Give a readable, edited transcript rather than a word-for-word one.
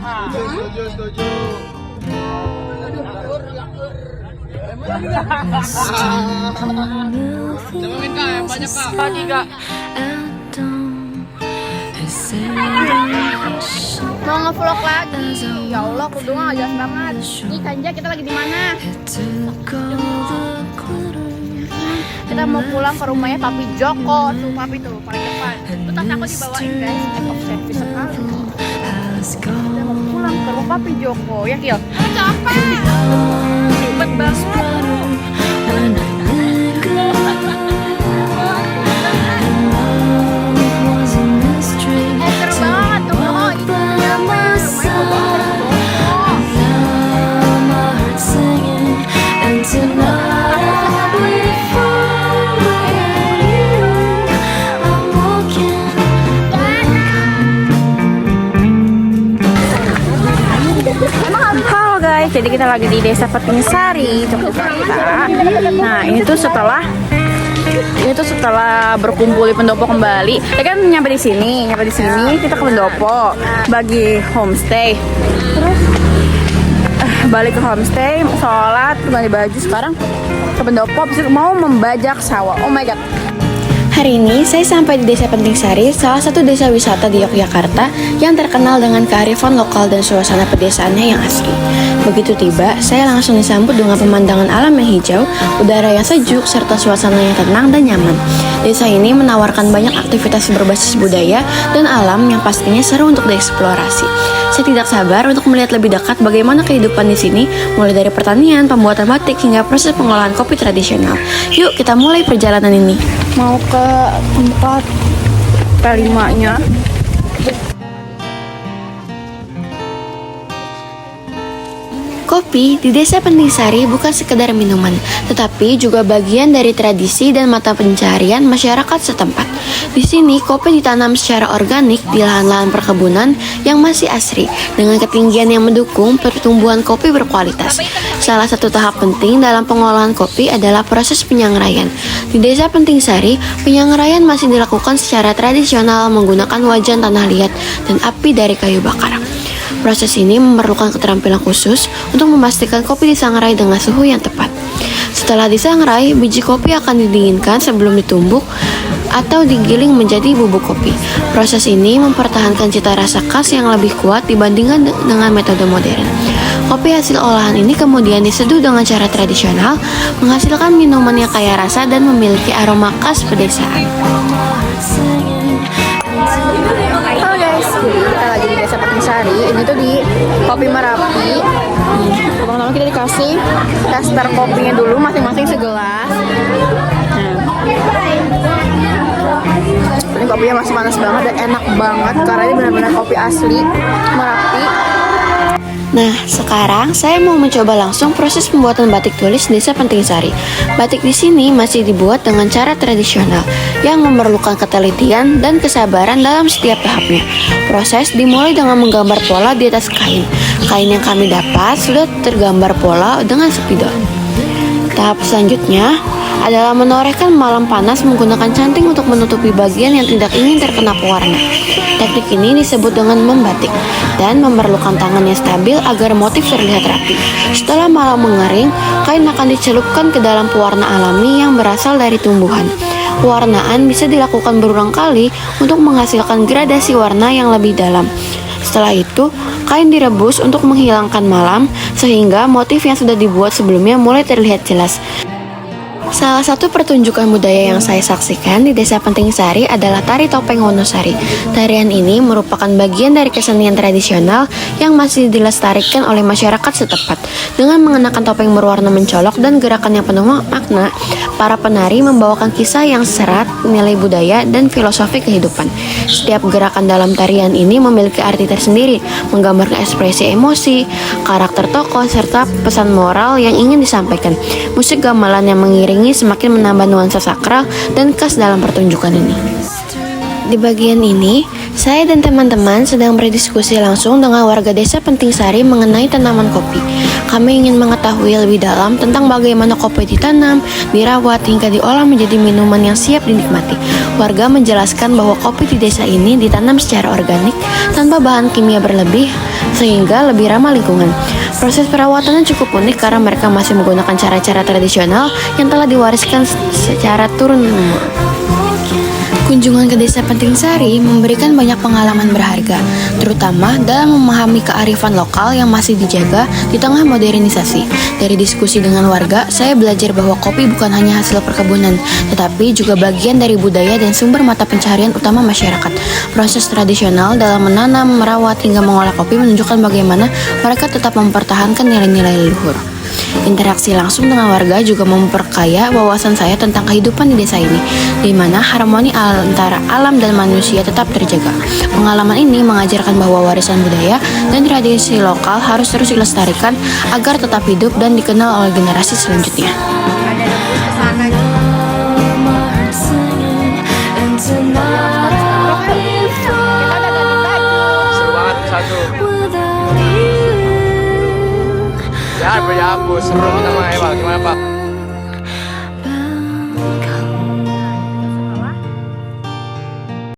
Setuju. Jawabin kak, yang banyak kak. Lagi kak. Mau nge-vlog lagi. Ya Allah, kudu nggak jelas banget. Nih Kanja, kita lagi di mana? Kita mau pulang ke rumahnya Papi Joko. Tuh Papi tuh paling depan. Tuh tas aku dibawain guys. Of service sekali. Kita mau pulang ke rumah Papi Joko. Ya Kil? Capek. Ribet banget. Seru banget tuh. Oh itu namanya Halo guys, jadi kita lagi di Desa Petingsari, Yogyakarta. Nah, ini tuh setelah berkumpul di pendopo kembali. Ya kan nyampe di sini kita ke pendopo bagi homestay. Terus balik ke homestay, sholat, ganti baju, sekarang ke pendopo, habis itu mau membajak sawah. Oh my god. Hari ini saya sampai di Desa Petingsari, salah satu desa wisata di Yogyakarta yang terkenal dengan kearifan lokal dan suasana pedesaannya yang asri. Begitu tiba, saya langsung disambut dengan pemandangan alam yang hijau, udara yang sejuk, serta suasana yang tenang dan nyaman. Desa ini menawarkan banyak aktivitas berbasis budaya dan alam yang pastinya seru untuk dieksplorasi. Saya tidak sabar untuk melihat lebih dekat bagaimana kehidupan di sini, mulai dari pertanian, pembuatan batik, hingga proses pengolahan kopi tradisional. Yuk, kita mulai perjalanan ini. Mau ke tempat P5-nya. Kopi di Desa Petingsari bukan sekedar minuman, tetapi juga bagian dari tradisi dan mata pencarian masyarakat setempat. Di sini, kopi ditanam secara organik di lahan-lahan perkebunan yang masih asri, dengan ketinggian yang mendukung pertumbuhan kopi berkualitas. Salah satu tahap penting dalam pengolahan kopi adalah proses penyangraian. Di Desa Petingsari, penyangraian masih dilakukan secara tradisional menggunakan wajan tanah liat dan api dari kayu bakar. Proses ini memerlukan keterampilan khusus untuk memastikan kopi disangrai dengan suhu yang tepat. Setelah disangrai, biji kopi akan didinginkan sebelum ditumbuk atau digiling menjadi bubuk kopi. Proses ini mempertahankan cita rasa khas yang lebih kuat dibandingkan dengan metode modern. Kopi hasil olahan ini kemudian diseduh dengan cara tradisional, menghasilkan minuman yang kaya rasa dan memiliki aroma khas pedesaan. Halo guys, jadi kita lagi di Desa Petingsari. Ini tuh di Kopi Merapi. Pertama-tama kita dikasih tester kopinya dulu, masing-masing segelas. Nah, ini kopinya masih panas banget dan enak banget karena ini benar-benar kopi asli Merapi. Nah, sekarang saya mau mencoba langsung proses pembuatan batik tulis Desa Petingsari. Batik di sini masih dibuat dengan cara tradisional yang memerlukan ketelitian dan kesabaran dalam setiap tahapnya. Proses dimulai dengan menggambar pola di atas kain. Kain yang kami dapat sudah tergambar pola dengan spidol. Tahap selanjutnya adalah menorehkan malam panas menggunakan canting untuk menutupi bagian yang tidak ingin terkena pewarna. Teknik ini disebut dengan membatik dan memerlukan tangan yang stabil agar motif terlihat rapi. Setelah malam mengering, kain akan dicelupkan ke dalam pewarna alami yang berasal dari tumbuhan. Pewarnaan bisa dilakukan berulang kali untuk menghasilkan gradasi warna yang lebih dalam. Setelah itu, kain direbus untuk menghilangkan malam sehingga motif yang sudah dibuat sebelumnya mulai terlihat jelas. Salah satu pertunjukan budaya yang saya saksikan di Desa Petingsari adalah tari topeng Wonosari. Tarian ini merupakan bagian dari kesenian tradisional yang masih dilestarikan oleh masyarakat setempat. Dengan mengenakan topeng berwarna mencolok dan gerakan yang penuh makna, para penari membawakan kisah yang serat, nilai budaya, dan filosofi kehidupan. Setiap gerakan dalam tarian ini memiliki arti tersendiri, menggambarkan ekspresi emosi, karakter tokoh, serta pesan moral yang ingin disampaikan. Musik gamelan yang mengiringi semakin menambah nuansa sakral dan khas dalam pertunjukan ini. Di bagian ini, Saya dan teman-teman sedang berdiskusi langsung dengan warga desa Penting Sari mengenai tanaman kopi. Kami ingin mengetahui lebih dalam tentang bagaimana kopi ditanam, dirawat, hingga diolah menjadi minuman yang siap dinikmati. Warga menjelaskan bahwa kopi di desa ini ditanam secara organik, tanpa bahan kimia berlebih, sehingga lebih ramah lingkungan. Proses perawatannya cukup unik karena mereka masih menggunakan cara-cara tradisional yang telah diwariskan secara turun-temurun. Kunjungan ke desa Penting Sari memberikan banyak pengalaman berharga, terutama dalam memahami kearifan lokal yang masih dijaga di tengah modernisasi. Dari diskusi dengan warga, saya belajar bahwa kopi bukan hanya hasil perkebunan, tetapi juga bagian dari budaya dan sumber mata pencaharian utama masyarakat. Proses tradisional dalam menanam, merawat, hingga mengolah kopi menunjukkan bagaimana mereka tetap mempertahankan nilai-nilai leluhur. Interaksi langsung dengan warga juga memperkaya wawasan saya tentang kehidupan di desa ini, di mana harmoni antara alam dan manusia tetap terjaga. Pengalaman ini mengajarkan bahwa warisan budaya dan tradisi lokal harus terus dilestarikan agar tetap hidup dan dikenal oleh generasi selanjutnya. Seru banget satu. Ya, berjago seru kita mah Ewal. Gimana Pak?